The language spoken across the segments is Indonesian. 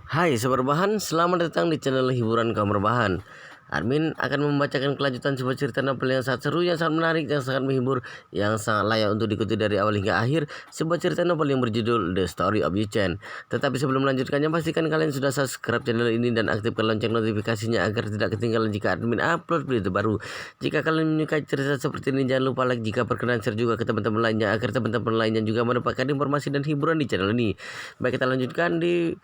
Hai Sobat Rebahan, selamat datang di channel hiburan kaum rebahan. Admin akan membacakan kelanjutan sebuah cerita novel yang sangat seru, yang sangat menarik, yang sangat menghibur, yang sangat layak untuk diikuti dari awal hingga akhir. Sebuah cerita novel yang berjudul The Story of Yu-Chen. Tetapi sebelum melanjutkannya, pastikan kalian sudah subscribe channel ini dan aktifkan lonceng notifikasinya agar tidak ketinggalan jika admin upload video terbaru. Jika kalian menyukai cerita seperti ini, jangan lupa like, jika berkenan share juga ke teman-teman lainnya agar teman-teman lainnya juga mendapatkan informasi dan hiburan di channel ini. Baik, kita lanjutkan di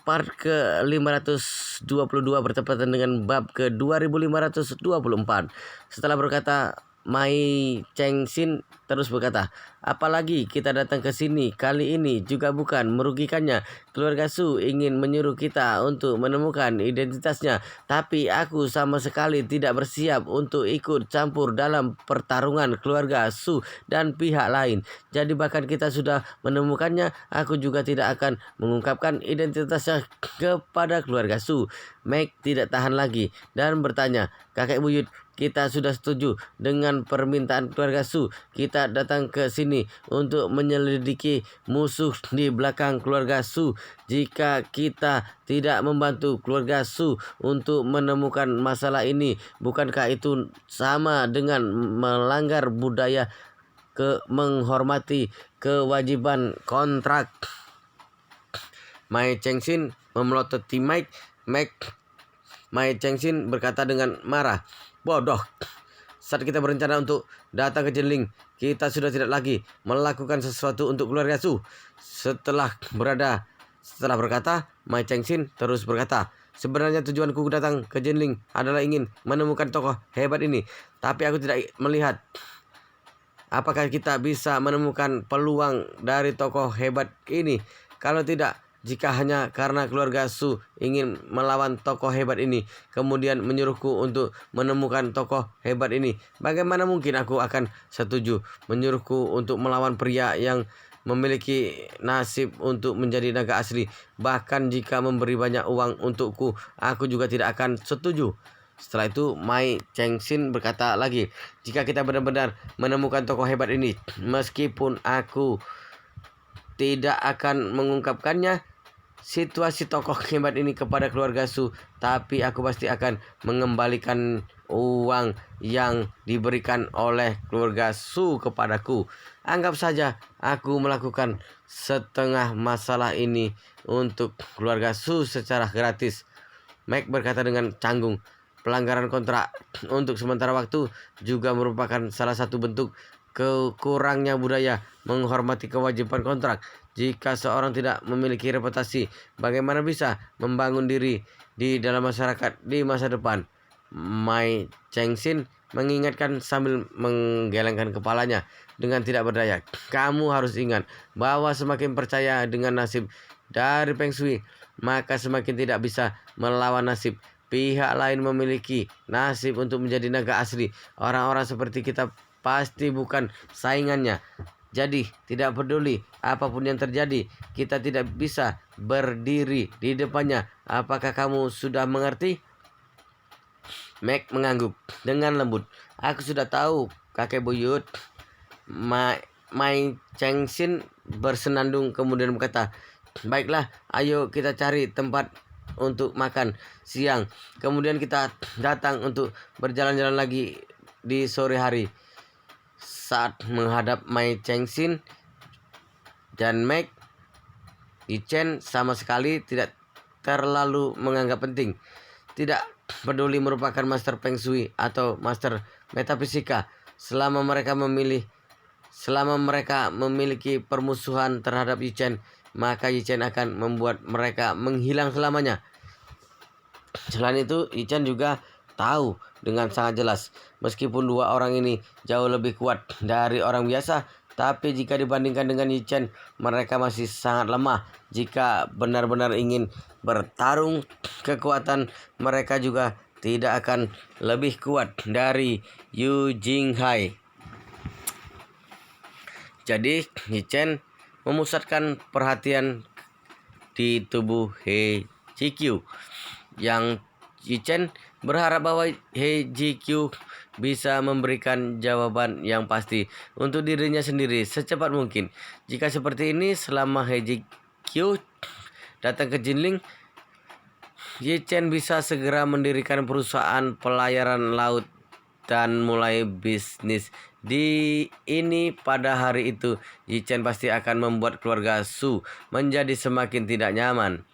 part ke-522 bertepatan dengan bab ke-2524. Setelah berkata, Mai Cheng Xin terus berkata, apalagi kita datang ke sini kali ini juga bukan merugikannya. Keluarga Su ingin menyuruh kita untuk menemukan identitasnya, tapi aku sama sekali tidak bersiap untuk ikut campur dalam pertarungan keluarga Su dan pihak lain. Jadi bahkan kita sudah menemukannya, aku juga tidak akan mengungkapkan identitasnya kepada keluarga Su. Meg tidak tahan lagi dan bertanya, kakek buyut, kita sudah setuju dengan permintaan keluarga Su. Kita datang ke sini untuk menyelidiki musuh di belakang keluarga Su. Jika kita tidak membantu keluarga Su untuk menemukan masalah ini, bukankah itu sama dengan melanggar budaya menghormati kewajiban kontrak? Mai Cheng Xin memelototi Meg. Mai Cheng Xin berkata dengan marah, bodoh, saat kita berencana untuk datang ke Jinling, kita sudah tidak lagi melakukan sesuatu untuk keluarga Su. Setelah berkata, Mai Cheng Xin terus berkata, sebenarnya tujuanku datang ke Jinling adalah ingin menemukan tokoh hebat ini, tapi aku tidak melihat apakah kita bisa menemukan peluang dari tokoh hebat ini. Kalau tidak, jika hanya karena keluarga Su ingin melawan tokoh hebat ini, kemudian menyuruhku untuk menemukan tokoh hebat ini, bagaimana mungkin aku akan setuju? Menyuruhku untuk melawan pria yang memiliki nasib untuk menjadi naga asli. Bahkan jika memberi banyak uang untukku, aku juga tidak akan setuju. Setelah itu Mai Cheng Xin berkata lagi, jika kita benar-benar menemukan tokoh hebat ini, meskipun aku tidak akan mengungkapkannya situasi tokoh hebat ini kepada keluarga Su, tapi aku pasti akan mengembalikan uang yang diberikan oleh keluarga Su kepadaku. Anggap saja aku melakukan setengah masalah ini untuk keluarga Su secara gratis. Meg berkata dengan canggung, pelanggaran kontrak untuk sementara waktu juga merupakan salah satu bentuk kurangnya budaya menghormati kewajiban kontrak. Jika seorang tidak memiliki reputasi, bagaimana bisa membangun diri di dalam masyarakat di masa depan? Mai Cheng Xin mengingatkan sambil menggelengkan kepalanya dengan tidak berdaya. Kamu harus ingat bahwa semakin percaya dengan nasib dari Feng Shui, maka semakin tidak bisa melawan nasib. Pihak lain memiliki nasib untuk menjadi naga asli. Orang-orang seperti kita pasti bukan saingannya. Jadi tidak peduli apapun yang terjadi, kita tidak bisa berdiri di depannya. Apakah kamu sudah mengerti? Meg mengangguk dengan lembut. Aku sudah tahu, kakek buyut. Mai Cheng Xin bersenandung kemudian berkata, baiklah, ayo kita cari tempat untuk makan siang. Kemudian kita datang untuk berjalan-jalan lagi di sore hari. Saat menghadap Mai Cheng Xin dan Meg, Yu-Chen sama sekali tidak terlalu menganggap penting. Tidak peduli merupakan master Feng Shui atau master metafisika, selama mereka memiliki permusuhan terhadap Yu-Chen, maka Yu-Chen akan membuat mereka menghilang selamanya. Selain itu, Yu-Chen juga tahu dengan sangat jelas, meskipun dua orang ini jauh lebih kuat dari orang biasa, tapi jika dibandingkan dengan Yu-Chen, mereka masih sangat lemah. Jika benar-benar ingin bertarung, kekuatan mereka juga tidak akan lebih kuat dari Yu Jinghai. Jadi Yu-Chen memusatkan perhatian di tubuh He Jikyu. Yang Yu-Chen berharap bahwa He Jikyu bisa memberikan jawaban yang pasti untuk dirinya sendiri secepat mungkin. Jika seperti ini, selama He Jikyu datang ke Jinling, Ye Chen bisa segera mendirikan perusahaan pelayaran laut dan mulai bisnis di ini. Pada hari itu, Ye Chen pasti akan membuat keluarga Su menjadi semakin tidak nyaman.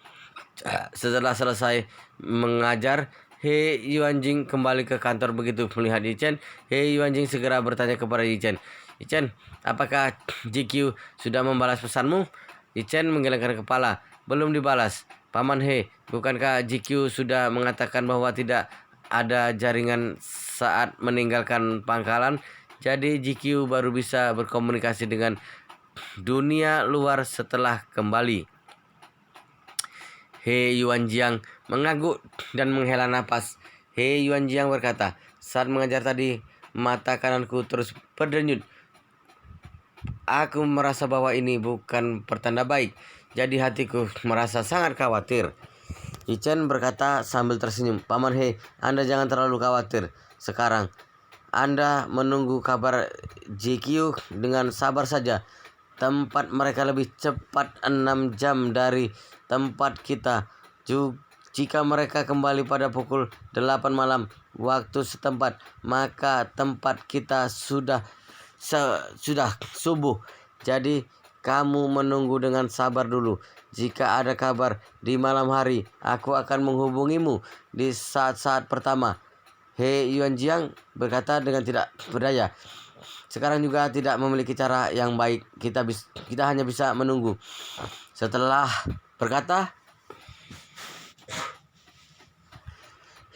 Setelah selesai mengajar, He Yuanjing kembali ke kantor. Begitu melihat Ye Chen, He Yuanjing segera bertanya kepada Ye Chen, "Ye Chen, apakah GQ sudah membalas pesanmu?" Ye Chen menggelengkan kepala. "Belum dibalas, Paman He. Bukankah GQ sudah mengatakan bahwa tidak ada jaringan saat meninggalkan pangkalan? Jadi GQ baru bisa berkomunikasi dengan dunia luar setelah kembali." He Yuanjiang mengangguk dan menghela napas. He Yuanjiang berkata, "Saat mengajar tadi, mata kananku terus berdenyut. Aku merasa bahwa ini bukan pertanda baik. Jadi hatiku merasa sangat khawatir." Ye Chen berkata sambil tersenyum, "Paman He, Anda jangan terlalu khawatir. Sekarang Anda menunggu kabar JQ dengan sabar saja. Tempat mereka lebih cepat 6 jam dari tempat kita. Jika mereka kembali pada pukul 8 malam waktu setempat, maka tempat kita sudah subuh. Jadi kamu menunggu dengan sabar dulu. Jika ada kabar di malam hari, aku akan menghubungimu di saat-saat pertama." He Yuanjiang berkata dengan tidak berdaya. "Sekarang juga tidak memiliki cara yang baik. Kita hanya bisa menunggu." Setelah berkata,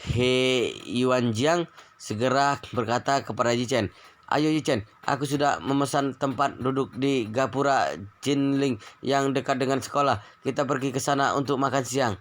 He Yuanjiang segera berkata kepada Ye Chen, "Ayo Ye Chen, aku sudah memesan tempat duduk di Gapura Jinling yang dekat dengan sekolah. Kita pergi ke sana untuk makan siang."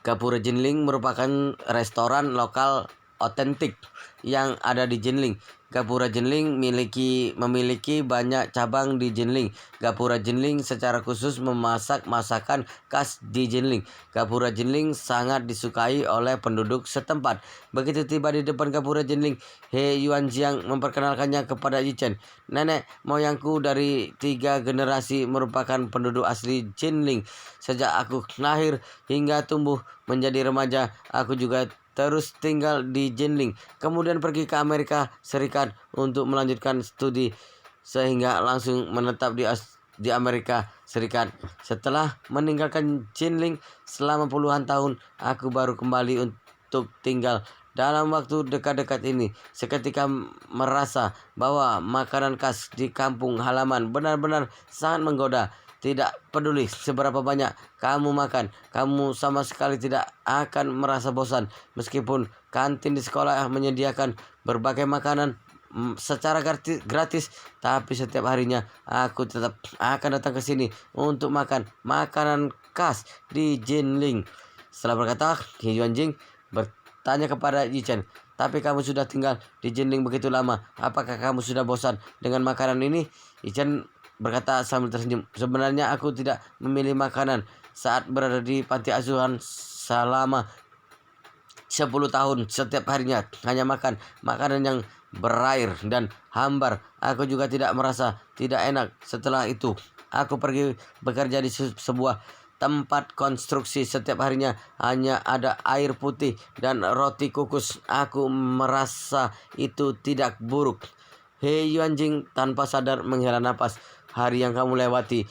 Gapura Jinling merupakan restoran lokal otentik yang ada di Jinling. Gapura Jinling memiliki banyak cabang di Jinling. Gapura Jinling secara khusus memasak masakan khas di Jinling. Gapura Jinling sangat disukai oleh penduduk setempat. Begitu tiba di depan Gapura Jinling, He Yuanjiang memperkenalkannya kepada Ye Chen. "Nenek moyangku dari 3 generasi merupakan penduduk asli Jinling. Sejak aku lahir hingga tumbuh menjadi remaja, aku juga terus tinggal di Jinling. Kemudian pergi ke Amerika Serikat untuk melanjutkan studi sehingga langsung menetap di Amerika Serikat. Setelah meninggalkan Jinling selama puluhan tahun, aku baru kembali untuk tinggal. Dalam waktu dekat-dekat ini, seketika merasa bahwa makanan khas di kampung halaman benar-benar sangat menggoda. Tidak peduli seberapa banyak kamu makan, kamu sama sekali tidak akan merasa bosan. Meskipun kantin di sekolah menyediakan berbagai makanan secara gratis, tapi setiap harinya aku tetap akan datang ke sini untuk makan makanan khas di Jinling." Setelah berkata, He Yuanjing bertanya kepada Ye Chen, "Tapi kamu sudah tinggal di Jinling begitu lama, apakah kamu sudah bosan dengan makanan ini?" Ye Chen berkata sambil tersenyum, "Sebenarnya aku tidak memilih makanan. Saat berada di panti asuhan selama 10 tahun, setiap harinya hanya makan makanan yang berair dan hambar. Aku juga tidak merasa tidak enak. Setelah itu, aku pergi bekerja di sebuah tempat konstruksi. Setiap harinya hanya ada air putih dan roti kukus. Aku merasa itu tidak buruk." He Yuanjing tanpa sadar menghela napas. "Hari yang kamu lewati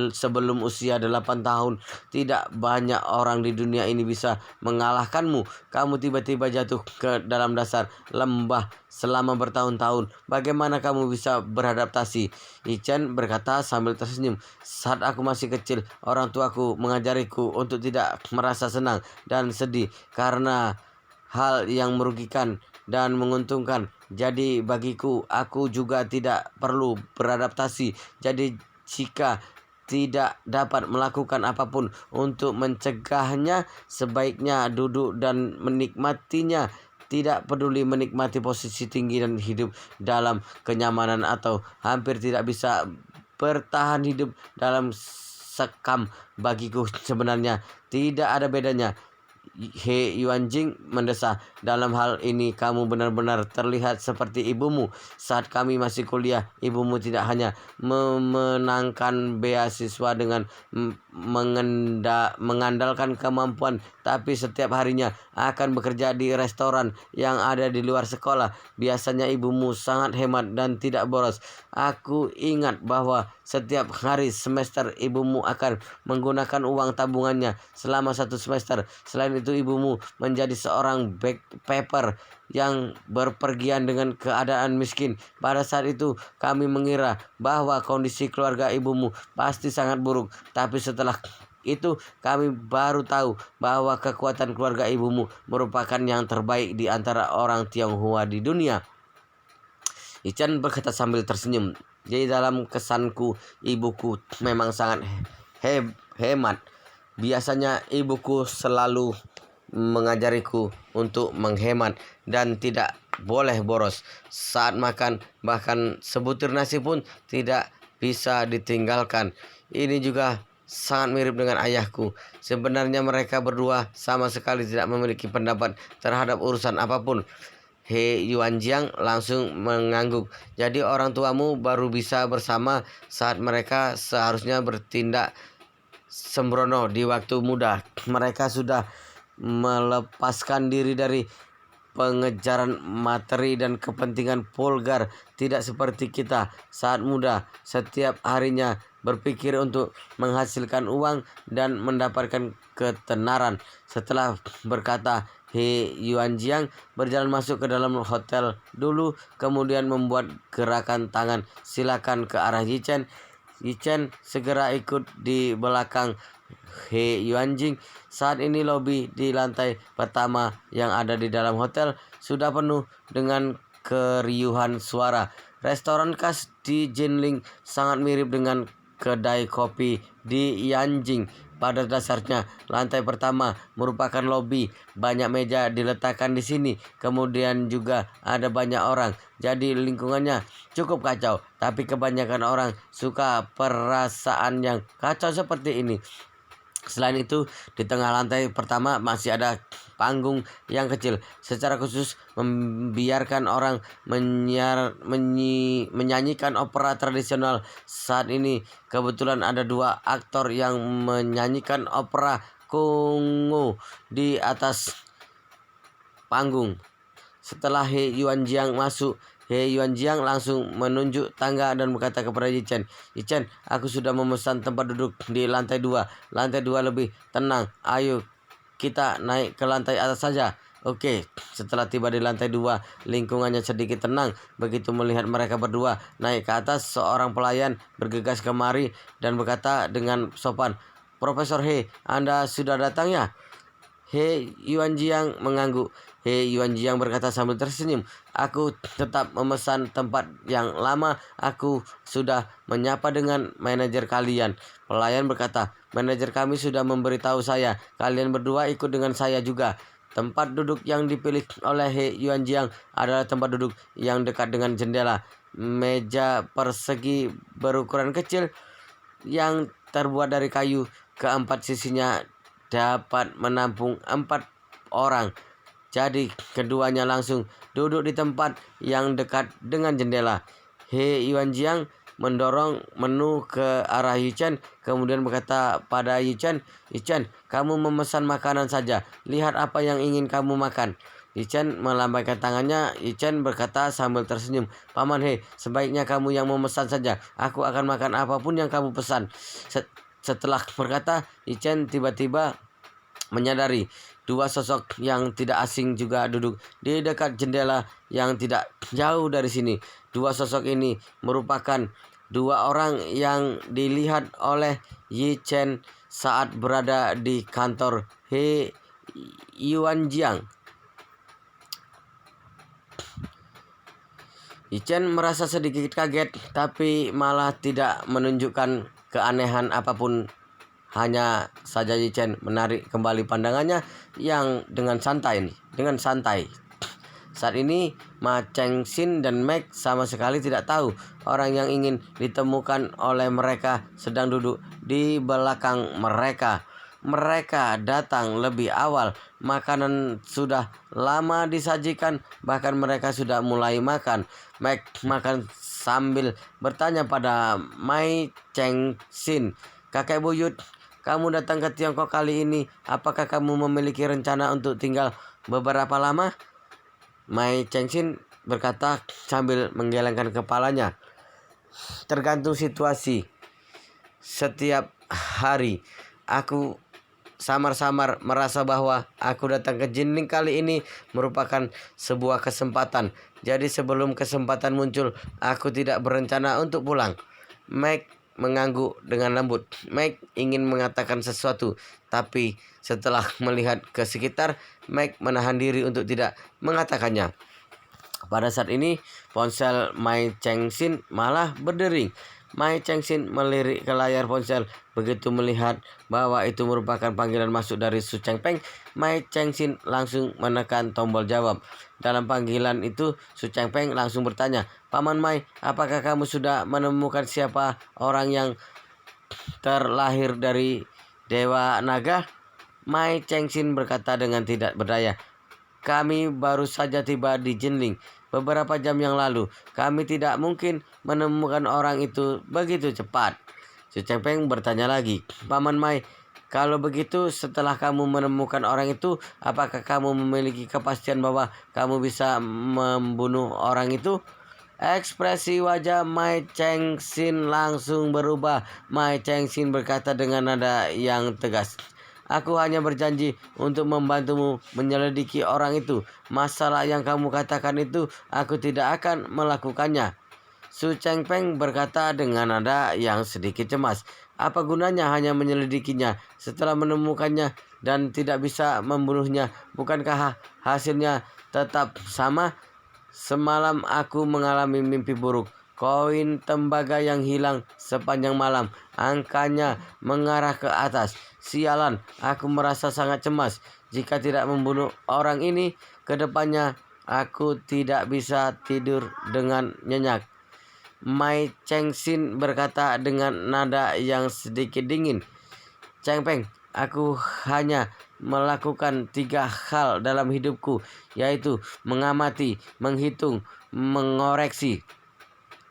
sebelum usia 8 tahun, tidak banyak orang di dunia ini bisa mengalahkanmu. Kamu tiba-tiba jatuh ke dalam dasar lembah selama bertahun-tahun. Bagaimana kamu bisa beradaptasi?" Ye Chen berkata sambil tersenyum, "Saat aku masih kecil, orang tuaku mengajariku untuk tidak merasa senang dan sedih karena hal yang merugikan dan menguntungkan. Jadi bagiku, aku juga tidak perlu beradaptasi. Jadi jika tidak dapat melakukan apapun untuk mencegahnya, sebaiknya duduk dan menikmatinya. Tidak peduli menikmati posisi tinggi dan hidup dalam kenyamanan atau hampir tidak bisa bertahan hidup dalam sekam. Bagiku sebenarnya tidak ada bedanya. He Yuanjing mendesah. Dalam hal ini kamu benar-benar terlihat seperti ibumu. Saat kami masih kuliah, ibumu tidak hanya memenangkan beasiswa dengan mengandalkan kemampuan, tapi setiap harinya akan bekerja di restoran yang ada di luar sekolah. Biasanya ibumu sangat hemat dan tidak boros. Aku ingat bahwa setiap hari semester ibumu akan menggunakan uang tabungannya selama 1 semester. Selain itu, ibumu menjadi seorang backpacker yang berpergian dengan keadaan miskin. Pada saat itu kami mengira bahwa kondisi keluarga ibumu pasti sangat buruk. Tapi setelah itu kami baru tahu bahwa kekuatan keluarga ibumu merupakan yang terbaik di antara orang Tionghoa di dunia. Ichan berkata sambil tersenyum. Jadi dalam kesanku, ibuku memang sangat hemat. Biasanya ibuku selalu mengajariku untuk menghemat dan tidak boleh boros saat makan. Bahkan sebutir nasi pun tidak bisa ditinggalkan. Ini juga sangat mirip dengan ayahku. Sebenarnya mereka berdua sama sekali tidak memiliki pendapat terhadap urusan apapun. He Yuanjiang langsung mengangguk. Jadi orang tuamu baru bisa bersama saat mereka seharusnya bertindak sembrono di waktu muda. Mereka sudah melepaskan diri dari pengejaran materi dan kepentingan vulgar. Tidak seperti kita saat muda, setiap harinya berpikir untuk menghasilkan uang dan mendapatkan ketenaran. Setelah berkata, He Yuanjiang berjalan masuk ke dalam hotel dulu, kemudian membuat gerakan tangan silakan ke arah Yichen. Yichen segera ikut di belakang He Yuanjing. Saat ini lobi di lantai pertama yang ada di dalam hotel sudah penuh dengan keriuhan suara. Restoran khas di Jinling sangat mirip dengan kedai kopi di Yanjing. Pada dasarnya, lantai pertama merupakan lobi. Banyak meja diletakkan di sini. Kemudian juga ada banyak orang. Jadi lingkungannya cukup kacau. Tapi kebanyakan orang suka perasaan yang kacau seperti ini. Selain itu, di tengah lantai pertama masih ada panggung yang kecil, secara khusus membiarkan orang menyanyikan opera tradisional. Saat ini kebetulan ada 2 aktor yang menyanyikan opera Kongo di atas panggung. Setelah He Yuanjiang masuk, He Yuanjiang langsung menunjuk tangga dan berkata kepada Yichen, Yichen, aku sudah memesan tempat duduk di lantai 2. Lantai 2 lebih tenang. Ayo kita naik ke lantai atas saja. Oke. Setelah tiba di lantai 2, lingkungannya sedikit tenang. Begitu melihat mereka berdua naik ke atas, seorang pelayan bergegas kemari dan berkata dengan sopan, Profesor He, Anda sudah datang ya? He Yuanjiang mengangguk. He Yuanjiang berkata sambil tersenyum, aku tetap memesan tempat yang lama. Aku sudah menyapa dengan manajer kalian. Pelayan berkata, manajer kami sudah memberitahu saya. Kalian berdua ikut dengan saya juga. Tempat duduk yang dipilih oleh He Yuanjiang adalah tempat duduk yang dekat dengan jendela. Meja persegi berukuran kecil yang terbuat dari kayu. Keempat sisinya dapat menampung 4 orang. Jadi keduanya langsung duduk di tempat yang dekat dengan jendela. He Yuanjiang mendorong menu ke arah Yichen, kemudian berkata pada Yichen, Yichen, kamu memesan makanan saja. Lihat apa yang ingin kamu makan. Yichen melambaikan tangannya. Yichen berkata sambil tersenyum, Paman He, sebaiknya kamu yang memesan saja. Aku akan makan apapun yang kamu pesan. Setelah berkata, Yichen tiba-tiba menyadari 2 sosok yang tidak asing juga duduk di dekat jendela yang tidak jauh dari sini. 2 sosok ini merupakan 2 orang yang dilihat oleh Yichen saat berada di kantor He Yuanjiang. Yichen merasa sedikit kaget, tapi malah tidak menunjukkan keanehan apapun. Hanya saja Yichen menarik kembali pandangannya yang dengan santai. Saat ini Ma Chengxin dan Meg sama sekali tidak tahu orang yang ingin ditemukan oleh mereka sedang duduk di belakang mereka. mereka datang lebih awal. Makanan sudah lama disajikan, bahkan mereka sudah mulai makan. Mike makan sambil bertanya pada Mai Chengxin, "Kakek buyut, kamu datang ke Tiongkok kali ini. Apakah kamu memiliki rencana untuk tinggal beberapa lama?" Mai Chengxin berkata sambil menggelengkan kepalanya. "Tergantung situasi. Setiap hari aku samar-samar merasa bahwa aku datang ke Jinling kali ini merupakan sebuah kesempatan. Jadi sebelum kesempatan muncul, aku tidak berencana untuk pulang." Mike mengangguk dengan lembut. Mike ingin mengatakan sesuatu, tapi setelah melihat ke sekitar, Mike menahan diri untuk tidak mengatakannya. Pada saat ini, ponsel Mai Chengxin malah berdering. Mai Chengxin melirik ke layar ponsel. Begitu melihat bahwa itu merupakan panggilan masuk dari Su Chengpeng, Mai Chengxin langsung menekan tombol jawab. Dalam panggilan itu, Su Chengpeng langsung bertanya, "Paman Mai, apakah kamu sudah menemukan siapa orang yang terlahir dari Dewa Naga?" Mai Chengxin berkata dengan tidak berdaya, "Kami baru saja tiba di Jinling beberapa jam yang lalu. Kami tidak mungkin menemukan orang itu begitu cepat." Su Chengpeng bertanya lagi, "Paman Mai, kalau begitu setelah kamu menemukan orang itu, apakah kamu memiliki kepastian bahwa kamu bisa membunuh orang itu?" Ekspresi wajah Mai Chengxin langsung berubah. Mai Chengxin berkata dengan nada yang tegas, "Aku hanya berjanji untuk membantumu menyelidiki orang itu. Masalah yang kamu katakan itu, aku tidak akan melakukannya." Su Chengpeng berkata dengan nada yang sedikit cemas, "Apa gunanya hanya menyelidikinya setelah menemukannya dan tidak bisa membunuhnya? Bukankah hasilnya tetap sama? Semalam aku mengalami mimpi buruk. Koin tembaga yang hilang sepanjang malam. Angkanya mengarah ke atas. Sialan, aku merasa sangat cemas. Jika tidak membunuh orang ini, kedepannya aku tidak bisa tidur dengan nyenyak." Mai Chengxin berkata dengan nada yang sedikit dingin, "Chengpeng, aku hanya melakukan 3 hal dalam hidupku, yaitu mengamati, menghitung, mengoreksi.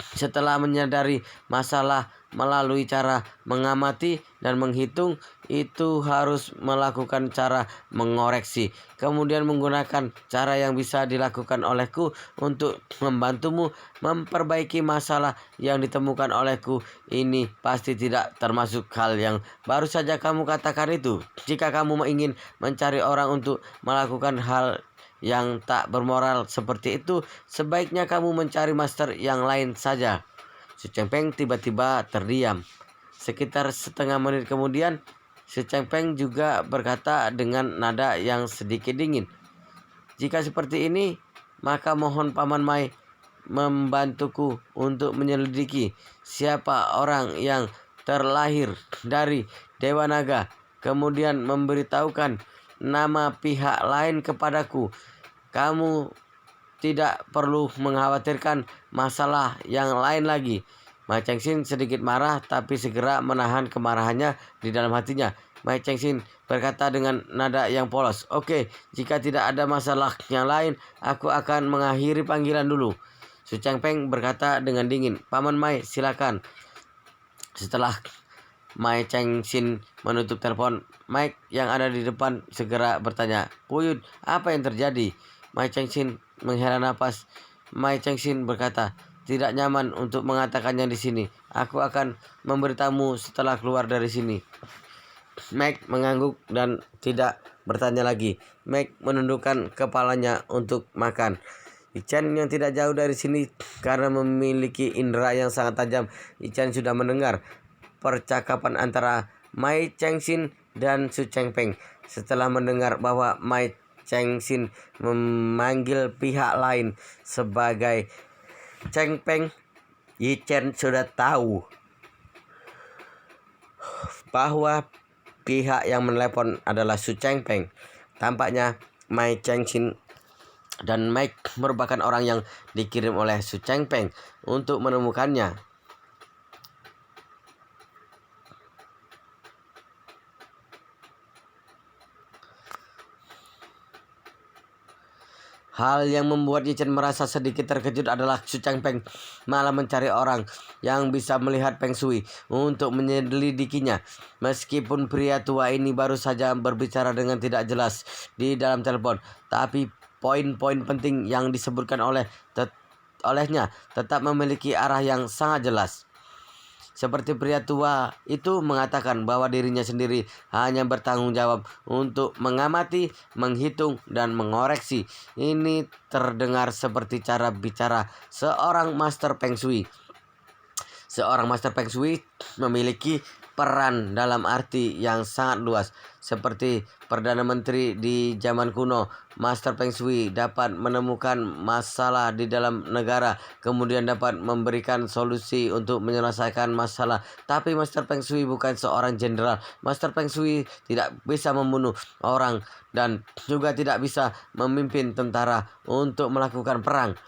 Setelah menyadari masalah melalui cara mengamati dan menghitung, itu harus melakukan cara mengoreksi. Kemudian menggunakan cara yang bisa dilakukan olehku untuk membantumu memperbaiki masalah yang ditemukan olehku. Ini pasti tidak termasuk hal yang baru saja kamu katakan itu. Jika kamu ingin mencari orang untuk melakukan hal yang tak bermoral seperti itu, sebaiknya kamu mencari master yang lain saja." Su Chengpeng tiba-tiba terdiam. Sekitar setengah menit kemudian, Su Chengpeng juga berkata dengan nada yang sedikit dingin, "Jika seperti ini, maka mohon Paman Mai membantuku untuk menyelidiki siapa orang yang terlahir dari Dewa Naga, kemudian memberitahukan nama pihak lain kepadaku. Kamu tidak perlu mengkhawatirkan masalah yang lain lagi." Mai Chengxin sedikit marah tapi segera menahan kemarahannya di dalam hatinya. Mai Chengxin berkata dengan nada yang polos, "Oke, jika tidak ada masalah yang lain, aku akan mengakhiri panggilan dulu." Su Chengpeng berkata dengan dingin, "Paman Mai, silakan." Setelah Mai Chengxin menutup telepon, Mike yang ada di depan segera bertanya, "Buyut, apa yang terjadi?" Mai Chengxin menghela napas. Mai Chengxin berkata, "Tidak nyaman untuk mengatakannya di sini. Aku akan memberitamu setelah keluar dari sini." Mike mengangguk dan tidak bertanya lagi. Mike menundukkan kepalanya untuk makan. Ichan yang tidak jauh dari sini karena memiliki indera yang sangat tajam. Ichan sudah mendengar percakapan antara Mai Chengxin dan Su Chengpeng. Setelah mendengar bahwa Mai Chengxin memanggil pihak lain sebagai Chengpeng, Yichen sudah tahu bahwa pihak yang menelepon adalah Su Chengpeng. Tampaknya Mai Chengxin dan Mike merupakan orang yang dikirim oleh Su Chengpeng untuk menemukannya. Hal yang membuat Yi Chen merasa sedikit terkejut adalah Su Changpeng malah mencari orang yang bisa melihat Feng Shui untuk menyelidikinya. Meskipun pria tua ini baru saja berbicara dengan tidak jelas di dalam telepon, tapi poin-poin penting yang disebutkan olehnya tetap memiliki arah yang sangat jelas. Seperti pria tua itu mengatakan bahwa dirinya sendiri hanya bertanggung jawab untuk mengamati, menghitung, dan mengoreksi. Ini terdengar seperti cara bicara seorang master Feng Shui. Seorang master Feng Shui memiliki peran dalam arti yang sangat luas. Seperti Perdana Menteri di zaman kuno, Master Feng Shui dapat menemukan masalah di dalam negara, kemudian dapat memberikan solusi untuk menyelesaikan masalah. Tapi Master Feng Shui bukan seorang jenderal. Master Feng Shui tidak bisa membunuh orang dan juga tidak bisa memimpin tentara untuk melakukan perang.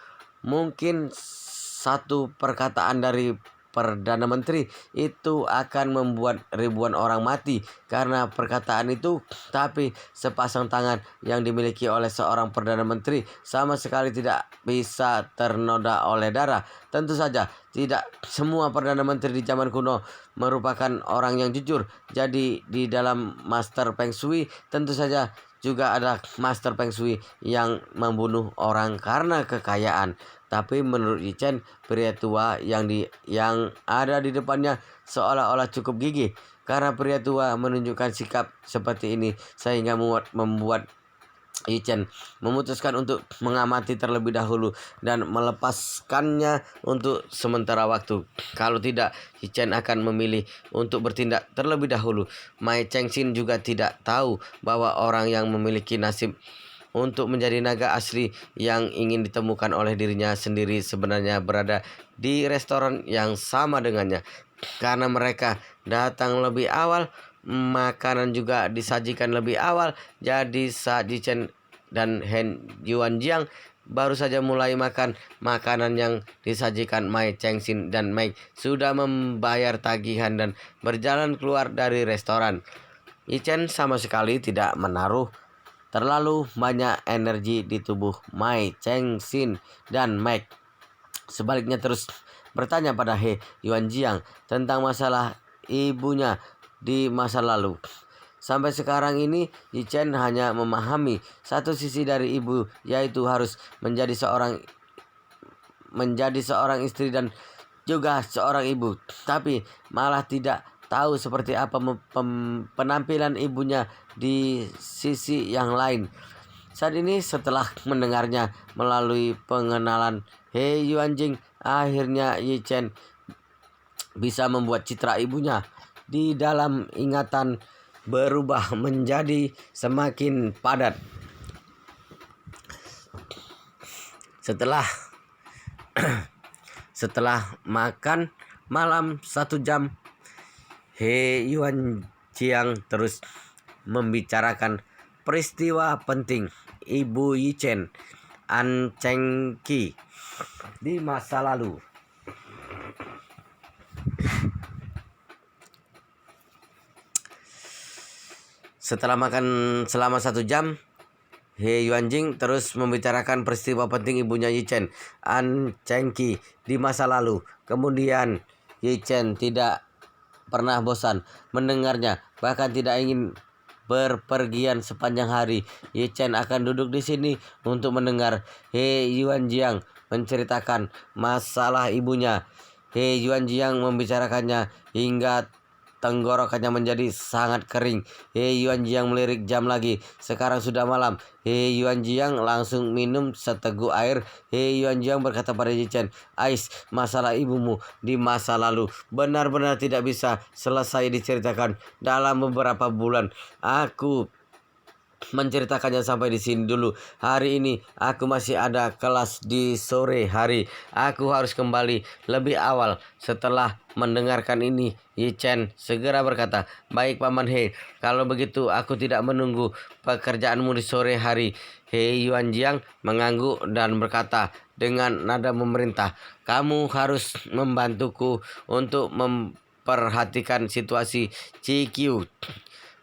Mungkin satu perkataan dari Perdana Menteri itu akan membuat ribuan orang mati karena perkataan itu, tapi sepasang tangan yang dimiliki oleh seorang Perdana Menteri sama sekali tidak bisa ternoda oleh darah. Tentu saja tidak semua Perdana Menteri di zaman kuno merupakan orang yang jujur. Jadi di dalam Master Feng Shui tentu saja juga ada Master Feng Shui yang membunuh orang karena kekayaan. Tapi menurut Yi Chen, pria tua yang ada di depannya seolah-olah cukup gigih. Karena pria tua menunjukkan sikap seperti ini sehingga membuat Yi Chen memutuskan untuk mengamati terlebih dahulu dan melepaskannya untuk sementara waktu. Kalau tidak, Yi Chen akan memilih untuk bertindak terlebih dahulu. Mai Chengxin juga tidak tahu bahwa orang yang memiliki nasib untuk menjadi naga asli yang ingin ditemukan oleh dirinya sendiri sebenarnya berada di restoran yang sama dengannya. Karena mereka datang lebih awal, makanan juga disajikan lebih awal. Jadi saat Yi Chen dan Hen Yuanjiang baru saja mulai makan makanan yang disajikan, Mai Chengxin dan Mei sudah membayar tagihan dan berjalan keluar dari restoran. Yi Chen sama sekali tidak menaruh terlalu banyak energi di tubuh Mai Chengxin dan Mei. Sebaliknya terus bertanya pada He Yuanjiang tentang masalah ibunya di masa lalu. Sampai sekarang ini Yi Chen hanya memahami satu sisi dari ibu, yaitu harus menjadi seorang istri dan juga seorang ibu, tapi malah tidak tahu seperti apa penampilan ibunya di sisi yang lain. Saat ini setelah mendengarnya melalui pengenalan He Yuanjing, akhirnya Yi Chen bisa membuat citra ibunya di dalam ingatan berubah menjadi semakin padat. Setelah makan malam 1 jam, He Yuanjiang terus membicarakan peristiwa penting Ibu Yi Chen, An Chengqi, di masa lalu. Setelah makan selama 1 jam, He Yuanjing terus membicarakan peristiwa penting ibunya Yi Chen, An Chengqi, di masa lalu. Kemudian Yi Chen tidak pernah bosan mendengarnya, bahkan tidak ingin berpergian sepanjang hari. Yi Chen akan duduk di sini untuk mendengar He Yuanjiang menceritakan masalah ibunya. He Yuanjiang membicarakannya hingga tenggorokannya menjadi sangat kering. He Yuanjiang melirik jam lagi. Sekarang sudah malam. He Yuanjiang langsung minum seteguk air. He Yuanjiang berkata pada Yi Chen, "Ais, masalah ibumu di masa lalu benar-benar tidak bisa selesai diceritakan dalam beberapa bulan. Aku menceritakannya sampai di sini dulu. Hari ini aku masih ada kelas di sore hari. Aku harus kembali lebih awal." Setelah mendengarkan ini, Yi Chen segera berkata, "Baik Paman He, kalau begitu aku tidak menunggu pekerjaanmu di sore hari." He Yuanjiang mengangguk dan berkata dengan nada memerintah, "Kamu harus membantuku untuk memperhatikan situasi GQ.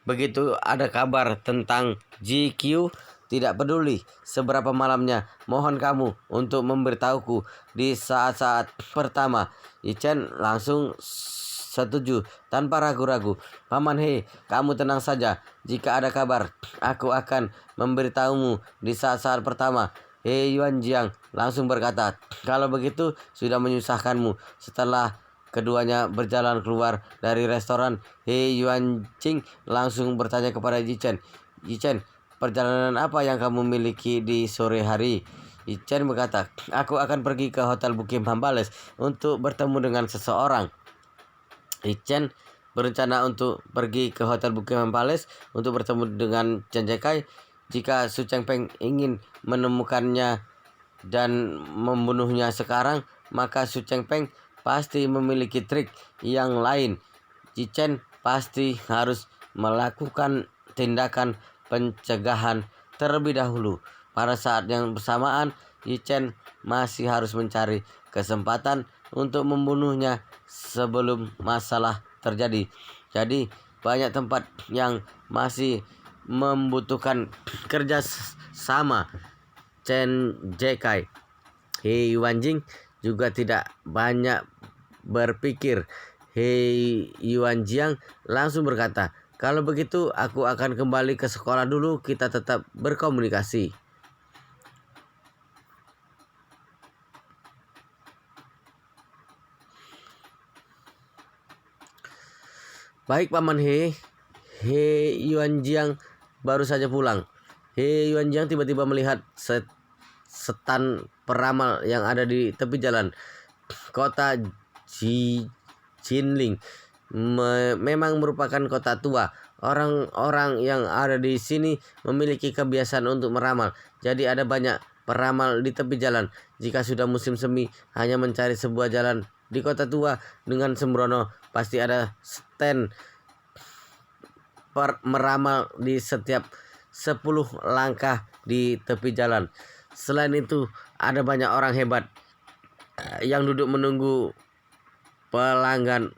Begitu ada kabar tentang GQ, Tidak peduli seberapa malamnya, mohon kamu untuk memberitahuku di saat-saat pertama. Yichen langsung setuju tanpa ragu-ragu. Paman He, kamu tenang saja. Jika ada kabar, aku akan memberitahumu di saat-saat pertama. He Yuanjiang langsung berkata, kalau begitu sudah menyusahkanmu. Setelah keduanya berjalan keluar dari restoran, He Yuanjing langsung bertanya kepada Yichen, Yichen, perjalanan apa yang kamu miliki di sore hari? Yichen berkata, aku akan pergi ke Hotel Buckingham Palace untuk bertemu dengan seseorang. Yichen berencana untuk pergi ke Hotel Buckingham Palace untuk bertemu dengan Chen Zekai. Jika Su Chengpeng ingin menemukannya dan membunuhnya sekarang, maka Su Chengpeng pasti memiliki trik yang lain. Yichen pasti harus melakukan tindakan pencegahan terlebih dahulu. Pada saat yang bersamaan, Yichen masih harus mencari kesempatan untuk membunuhnya sebelum masalah terjadi. Jadi banyak tempat yang masih membutuhkan kerja sama Chen Zekai. He Yuanjing juga tidak banyak berpikir. He Yuanjiang langsung berkata, kalau begitu aku akan kembali ke sekolah dulu, kita tetap berkomunikasi. Baik Paman He, He Yuanjiang baru saja pulang. He Yuanjiang tiba-tiba melihat setan peramal yang ada di tepi jalan kota Jinling. Memang merupakan kota tua. Orang-orang yang ada di sini memiliki kebiasaan untuk meramal. Jadi ada banyak peramal di tepi jalan. Jika sudah musim semi, hanya mencari sebuah jalan di kota tua dengan sembrono. Pasti ada stand meramal di setiap 10 langkah di tepi jalan. Selain itu, ada banyak orang hebat yang duduk menunggu pelanggan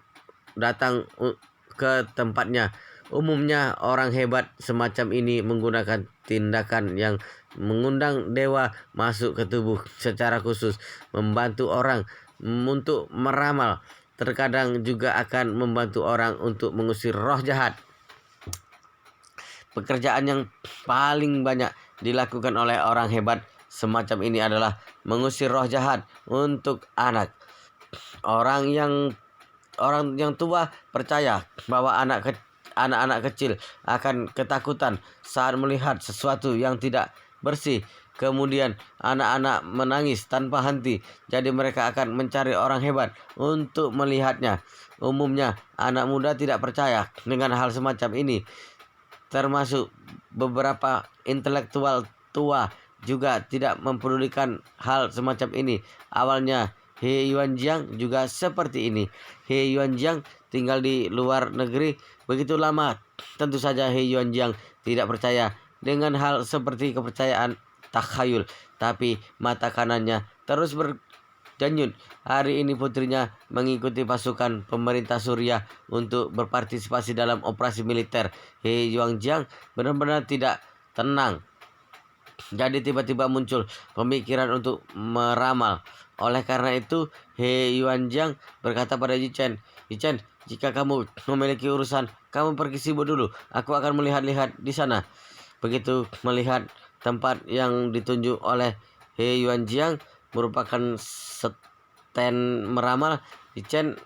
datang ke tempatnya. Umumnya orang hebat semacam ini menggunakan tindakan yang mengundang dewa masuk ke tubuh secara khusus, membantu orang untuk meramal. Terkadang juga akan membantu orang untuk mengusir roh jahat. Pekerjaan yang paling banyak dilakukan oleh orang hebat semacam ini adalah mengusir roh jahat untuk anak. Orang yang tua percaya bahwa anak-anak kecil akan ketakutan saat melihat sesuatu yang tidak bersih. Kemudian anak-anak menangis tanpa henti. Jadi mereka akan mencari orang hebat untuk melihatnya. Umumnya anak muda tidak percaya dengan hal semacam ini. Termasuk beberapa intelektual tua juga tidak mempedulikan hal semacam ini. Awalnya He Yuanjiang juga seperti ini. He Yuanjiang tinggal di luar negeri begitu lama. Tentu saja He Yuanjiang tidak percaya dengan hal seperti kepercayaan takhayul. Tapi mata kanannya terus berdenyut. Hari ini putrinya mengikuti pasukan pemerintah Suriah untuk berpartisipasi dalam operasi militer. He Yuanjiang benar-benar tidak tenang. Jadi tiba-tiba muncul pemikiran untuk meramal. Oleh karena itu, He Yuanjiang berkata pada Yichen, Yichen, jika kamu memiliki urusan, kamu pergi sibuk dulu. Aku akan melihat-lihat di sana. Begitu melihat tempat yang ditunjuk oleh He Yuanjiang merupakan stand meramal, Yichen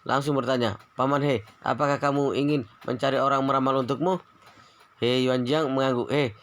langsung bertanya, Paman He, apakah kamu ingin mencari orang meramal untukmu? He Yuanjiang mengangguk. He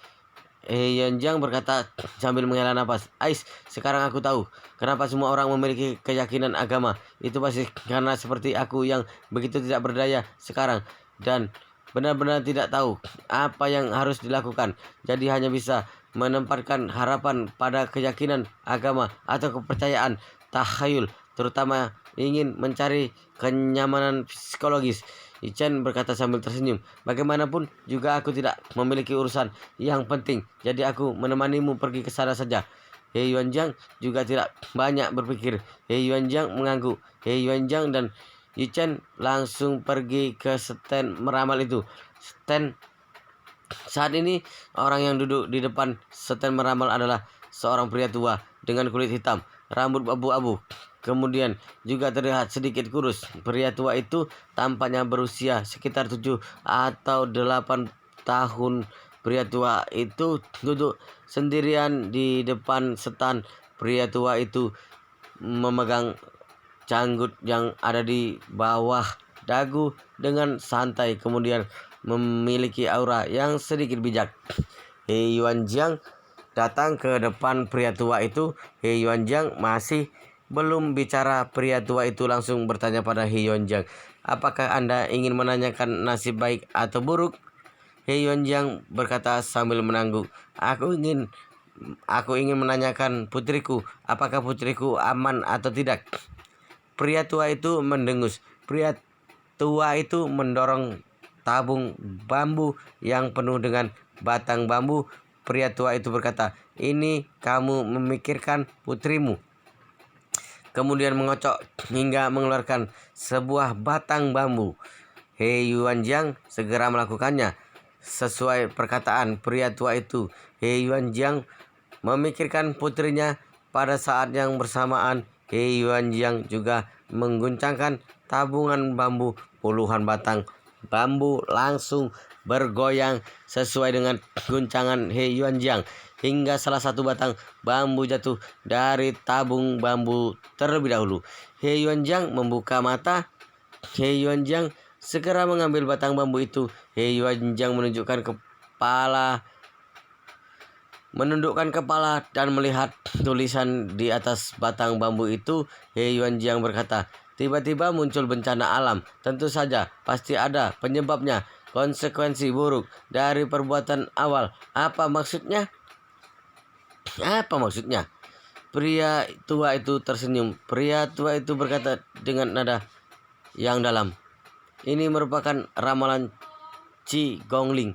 Yuanjiang berkata sambil menghela nafas. Ais, sekarang aku tahu kenapa semua orang memiliki keyakinan agama. Itu pasti karena seperti aku yang begitu tidak berdaya sekarang dan benar-benar tidak tahu apa yang harus dilakukan. Jadi hanya bisa menempatkan harapan pada keyakinan agama atau kepercayaan takhayul, terutama ingin mencari kenyamanan psikologis. Yichen berkata sambil tersenyum. Bagaimanapun juga aku tidak memiliki urusan yang penting. Jadi aku menemanimu pergi ke sana saja. He Yuanjiang juga tidak banyak berpikir. He Yuanjiang mengangguk. He Yuanjiang dan Yichen langsung pergi ke stand meramal itu. Stand Saat ini orang yang duduk di depan stand meramal adalah seorang pria tua dengan kulit hitam, rambut abu-abu. Kemudian juga terlihat sedikit kurus. Pria tua itu tampaknya berusia sekitar 7 atau 8 tahun. Pria tua itu duduk sendirian di depan stand. Pria tua itu memegang canggut yang ada di bawah dagu dengan santai, kemudian memiliki aura yang sedikit bijak. He Yuanjiang datang ke depan pria tua itu. He Yuanjiang masih belum bicara. Pria tua itu langsung bertanya pada He Yuanjiang, apakah Anda ingin menanyakan nasib baik atau buruk? He Yuanjiang berkata sambil mengangguk, Aku ingin menanyakan putriku, apakah putriku aman atau tidak. Pria tua itu mendengus. Pria tua itu mendorong tabung bambu yang penuh dengan batang bambu. Pria tua itu berkata, ini kamu memikirkan putrimu. Kemudian mengocok hingga mengeluarkan sebuah batang bambu. He Yuanjiang segera melakukannya. Sesuai perkataan pria tua itu, He Yuanjiang memikirkan putrinya. Pada saat yang bersamaan, He Yuanjiang juga mengguncangkan tabungan bambu. Puluhan batang bambu langsung bergoyang sesuai dengan guncangan He Yuanjiang, hingga salah satu batang bambu jatuh dari tabung bambu terlebih dahulu. He Yuanjiang membuka mata. He Yuanjiang segera mengambil batang bambu itu. He Yuanjiang menundukkan kepala dan melihat tulisan di atas batang bambu itu. He Yuanjiang berkata, tiba-tiba muncul bencana alam. Tentu saja pasti ada penyebabnya. Konsekuensi buruk dari perbuatan awal. Apa maksudnya? Apa maksudnya? Pria tua itu tersenyum. Pria tua itu berkata dengan nada yang dalam, ini merupakan ramalan Qi Gongling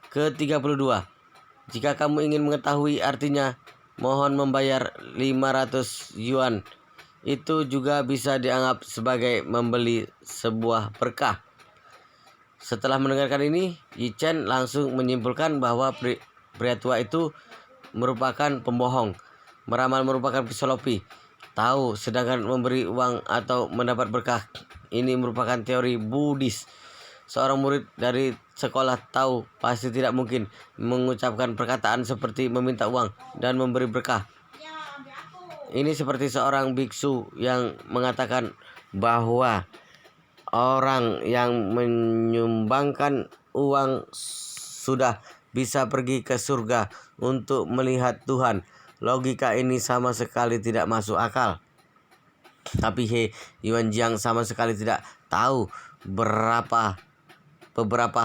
ke-32. Jika kamu ingin mengetahui artinya, mohon membayar 500 yuan. Itu juga bisa dianggap sebagai membeli sebuah berkah. Setelah mendengarkan ini, Yi Chen langsung menyimpulkan bahwa pria tua itu merupakan pembohong. Meramal merupakan psikologi. Tahu, sedangkan memberi uang atau mendapat berkah, ini merupakan teori Buddhis. Seorang murid dari sekolah tahu pasti tidak mungkin mengucapkan perkataan seperti meminta uang dan memberi berkah. Ini seperti seorang biksu yang mengatakan bahwa orang yang menyumbangkan uang sudah bisa pergi ke surga untuk melihat Tuhan. Logika ini sama sekali tidak masuk akal. Tapi He Yuanjiang sama sekali tidak tahu beberapa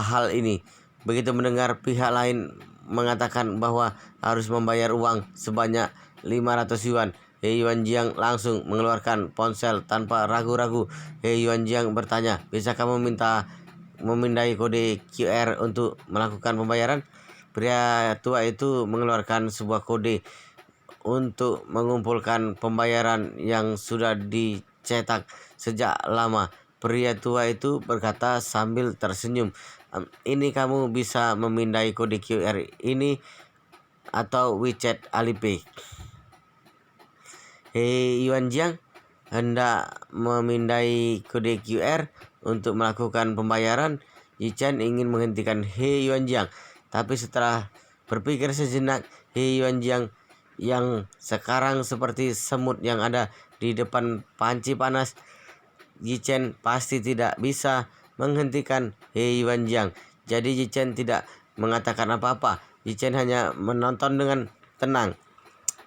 hal ini. Begitu mendengar pihak lain mengatakan bahwa harus membayar uang sebanyak 500 yuan, He Yuanjiang langsung mengeluarkan ponsel tanpa ragu-ragu. He Yuanjiang bertanya, bisa kamu memindai kode QR untuk melakukan pembayaran? Pria tua itu mengeluarkan sebuah kode untuk mengumpulkan pembayaran yang sudah dicetak sejak lama. Pria tua itu berkata sambil tersenyum, ini kamu bisa memindai kode QR ini atau WeChat Alipay. He Yuanjiang hendak memindai kode QR untuk melakukan pembayaran. Yi Chen ingin menghentikan He Yuanjiang, tapi setelah berpikir sejenak, He Yuanjiang yang sekarang seperti semut yang ada di depan panci panas, Yi Chen pasti tidak bisa menghentikan He Yuanjiang. Jadi Yi Chen tidak mengatakan apa-apa. Yi Chen hanya menonton dengan tenang.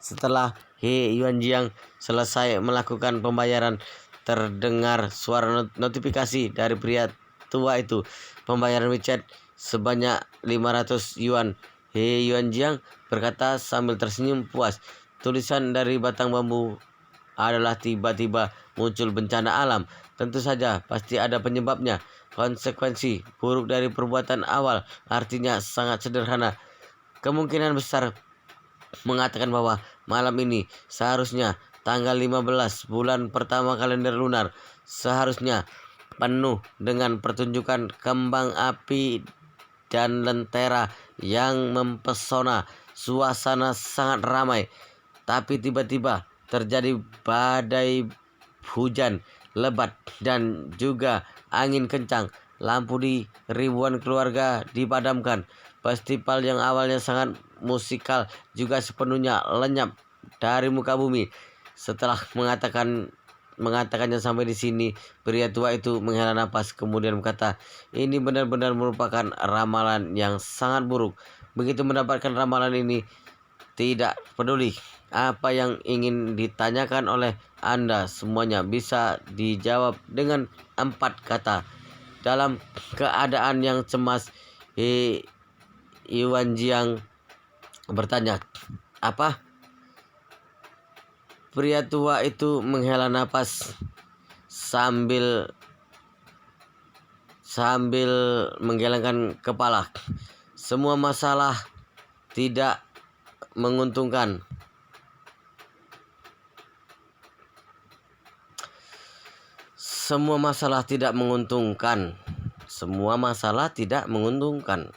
Setelah He Yuanjiang selesai melakukan pembayaran, terdengar suara notifikasi dari pria tua itu. Pembayaran WeChat sebanyak 500 yuan. He Yuanjiang berkata sambil tersenyum puas. Tulisan dari batang bambu adalah tiba-tiba muncul bencana alam. Tentu saja pasti ada penyebabnya. Konsekuensi buruk dari perbuatan awal artinya sangat sederhana. Kemungkinan besar mengatakan bahwa malam ini seharusnya tanggal 15 bulan pertama kalender lunar seharusnya penuh dengan pertunjukan kembang api dan lentera yang mempesona. Suasana sangat ramai, tapi tiba-tiba terjadi badai hujan lebat dan juga angin kencang. Lampu di ribuan keluarga dipadamkan. Festival yang awalnya sangat musikal juga sepenuhnya lenyap dari muka bumi. Setelah mengatakannya sampai di sini, pria tua itu menghela napas kemudian berkata, "Ini benar-benar merupakan ramalan yang sangat buruk." Begitu mendapatkan ramalan ini, tidak peduli apa yang ingin ditanyakan oleh Anda, semuanya bisa dijawab dengan 4 kata. Dalam keadaan yang cemas, Iwan Jiang bertanya, "Apa?" Pria tua itu menghela napas sambil menggelengkan kepala. Semua masalah tidak menguntungkan. Semua masalah tidak menguntungkan. Semua masalah tidak menguntungkan.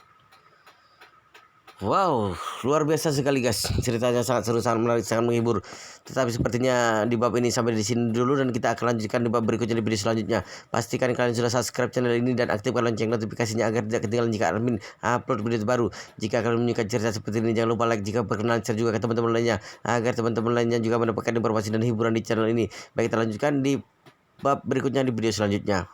Wow, luar biasa sekali guys. Ceritanya sangat seru, sangat menarik, sangat menghibur. Tetapi sepertinya di bab ini sampai di sini dulu dan kita akan lanjutkan di bab berikutnya di video selanjutnya. Pastikan kalian sudah subscribe channel ini dan aktifkan lonceng notifikasinya agar tidak ketinggalan jika admin upload video terbaru. Jika kalian menyukai cerita seperti ini, jangan lupa like, jika berkenan share juga ke teman-teman lainnya agar teman-teman lainnya juga mendapatkan informasi dan hiburan di channel ini. Baik, kita lanjutkan di bab berikutnya di video selanjutnya.